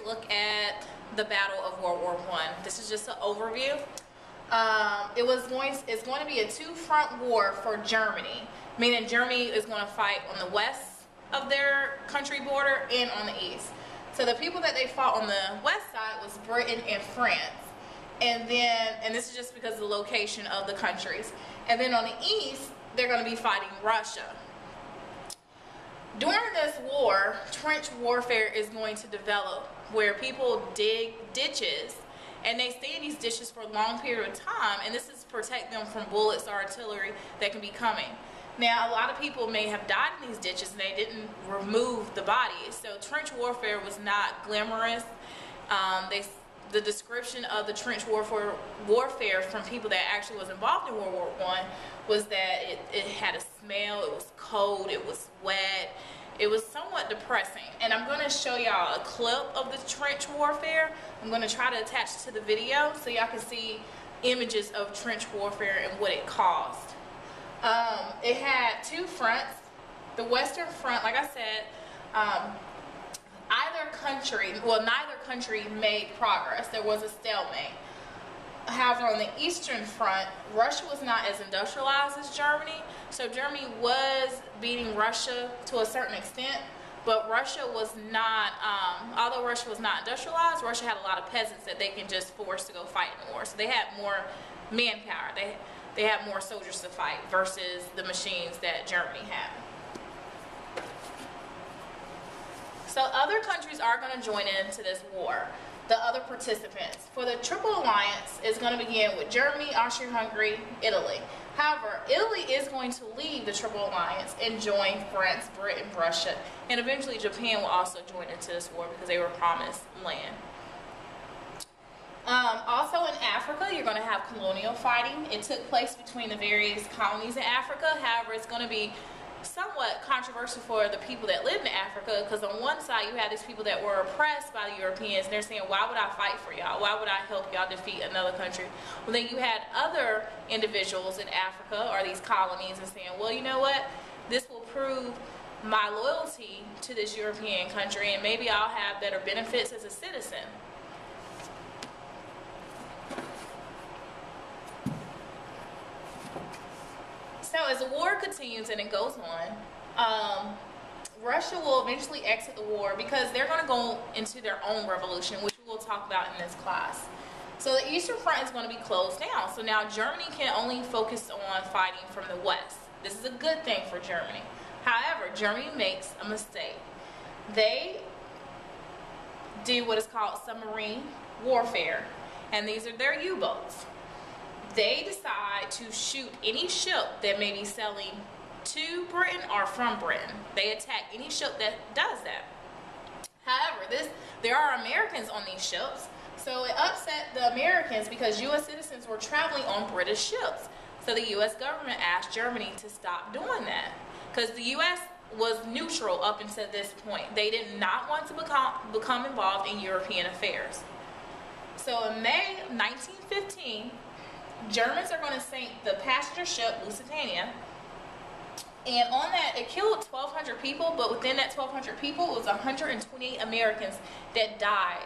to look at the Battle of World War I. This is just an overview. It's going to be a two-front war for Germany, meaning Germany is going to fight on the west of their country border and on the east. So the people that they fought on the west side was Britain and France. And this is just because of the location of the countries. And then on the east, they're going to be fighting Russia. During this war, trench warfare is going to develop where people dig ditches and they stay in these ditches for a long period of time, and this is to protect them from bullets or artillery that can be coming. Now, a lot of people may have died in these ditches and they didn't remove the bodies, so trench warfare was not glamorous. The description of the trench warfare from people that actually was involved in World War I was that it had a smell, it was cold, it was wet, it was somewhat depressing. And I'm going to show y'all a clip of the trench warfare. I'm going to try to attach it to the video so y'all can see images of trench warfare and what it caused. It had two fronts. The Western Front, like I said, neither country made progress. There was a stalemate. However, on the Eastern Front, Russia was not as industrialized as Germany. So Germany was beating Russia to a certain extent, but Russia was not, although Russia was not industrialized, Russia had a lot of peasants that they can just force to go fight in the war. So they had more manpower. They had more soldiers to fight versus the machines that Germany had. So other countries are going to join into this war, the other participants. For the Triple Alliance is going to begin with Germany, Austria-Hungary, Italy. However, Italy is going to leave the Triple Alliance and join France, Britain, Russia, and eventually Japan will also join into this war because they were promised land. Also in Africa, you're going to have colonial fighting. It took place between the various colonies in Africa. However, it's going to be somewhat controversial for the people that lived in Africa, because on one side you had these people that were oppressed by the Europeans, and they're saying, why would I fight for y'all? Why would I help y'all defeat another country? Well, then you had other individuals in Africa or these colonies and saying, well, you know what, this will prove my loyalty to this European country and maybe I'll have better benefits as a citizen. So as the war continues and it goes on, Russia will eventually exit the war because they're going to go into their own revolution, which we will talk about in this class. So the Eastern Front is going to be closed down. So now Germany can only focus on fighting from the west. This is a good thing for Germany. However, Germany makes a mistake. They do what is called submarine warfare, and these are their U-boats. They decide to shoot any ship that may be sailing to Britain or from Britain. They attack any ship that does that. However, there are Americans on these ships, so it upset the Americans because U.S. citizens were traveling on British ships. So the U.S. government asked Germany to stop doing that because the U.S. was neutral up until this point. They did not want to become involved in European affairs. So in May 1915, Germans are going to sink the passenger ship Lusitania, and on that it killed 1,200 people, but within that 1,200 people it was 128 Americans that died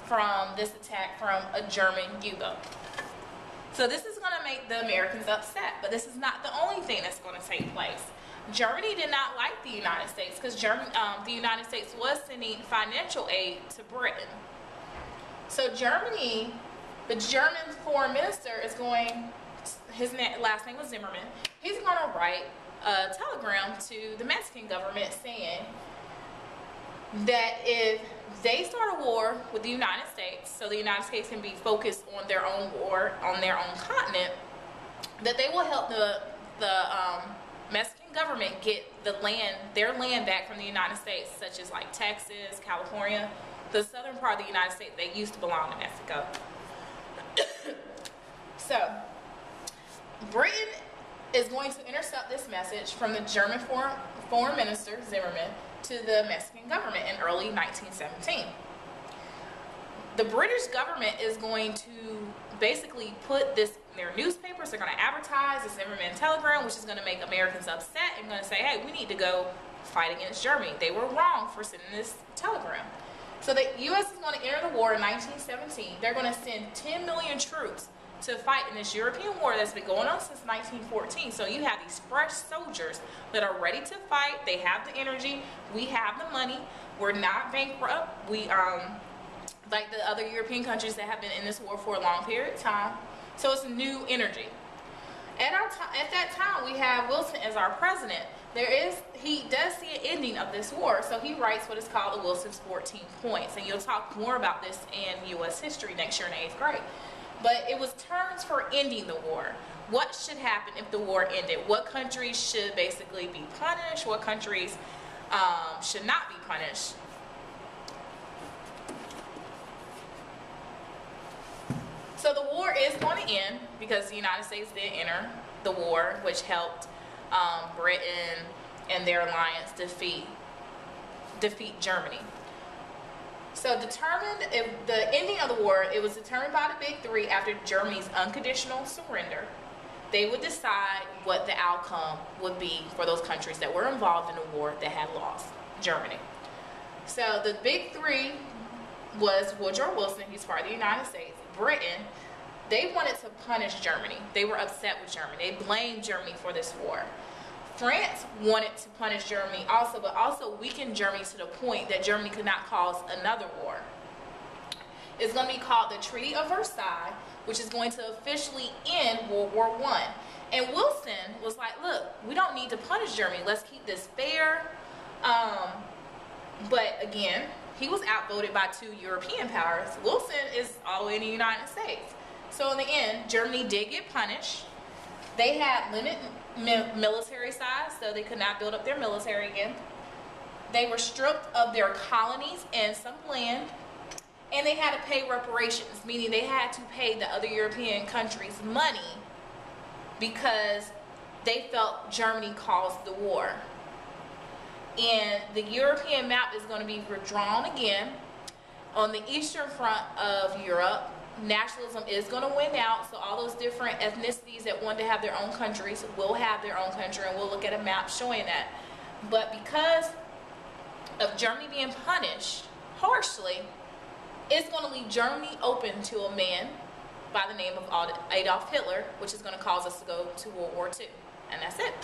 from this attack from a German U-boat. So this is going to make the Americans upset, but this is not the only thing that's going to take place. Germany did not like the United States because the United States was sending financial aid to Britain. So Germany, the German foreign minister is going, last name was Zimmerman, he's going to write a telegram to the Mexican government saying that if they start a war with the United States, so the United States can be focused on their own war on their own continent, that they will help the Mexican government get their land back from the United States, such as like Texas, California, the southern part of the United States that used to belong to Mexico. So, Britain is going to intercept this message from the German foreign minister, Zimmerman, to the Mexican government in early 1917. The British government is going to basically put this in their newspapers. They're going to advertise the Zimmerman telegram, which is going to make Americans upset and going to say, hey, we need to go fight against Germany. They were wrong for sending this telegram. So the U.S. is going to enter the war in 1917. They're going to send 10 million troops to fight in this European war that's been going on since 1914. So you have these fresh soldiers that are ready to fight. They have the energy. We have the money. We're not bankrupt. We like the other European countries that have been in this war for a long period of time. So it's new energy. At that time, we have Wilson as our president. He does see an ending of this war, so he writes what is called the Wilson's 14 points, and you'll talk more about this in U.S. history next year in 8th grade. But it was terms for ending the war. What should happen if the war ended? What countries should basically be punished? What countries should not be punished? So the war is going to end because the United States did enter the war, which helped Britain and their alliance defeat Germany. So determined, if the ending of the war, it was determined by the Big Three after Germany's unconditional surrender. They would decide what the outcome would be for those countries that were involved in the war that had lost, Germany. So the Big Three was Woodrow Wilson, he's part of the United States. Britain, they wanted to punish Germany. They were upset with Germany. They blamed Germany for this war. France wanted to punish Germany also, but also weaken Germany to the point that Germany could not cause another war. It's going to be called the Treaty of Versailles, which is going to officially end World War I. And Wilson was like, look, we don't need to punish Germany. Let's keep this fair. But again, he was outvoted by two European powers. Wilson is all the way in the United States. So in the end, Germany did get punished. They had limited military size, so they could not build up their military again. They were stripped of their colonies and some land, and they had to pay reparations, meaning they had to pay the other European countries money because they felt Germany caused the war. And the European map is going to be redrawn again. On the eastern front of Europe, nationalism is going to win out, so all those different ethnicities that wanted to have their own countries will have their own country, and we'll look at a map showing that. But because of Germany being punished harshly, it's going to leave Germany open to a man by the name of Adolf Hitler, which is going to cause us to go to World War II. And that's it.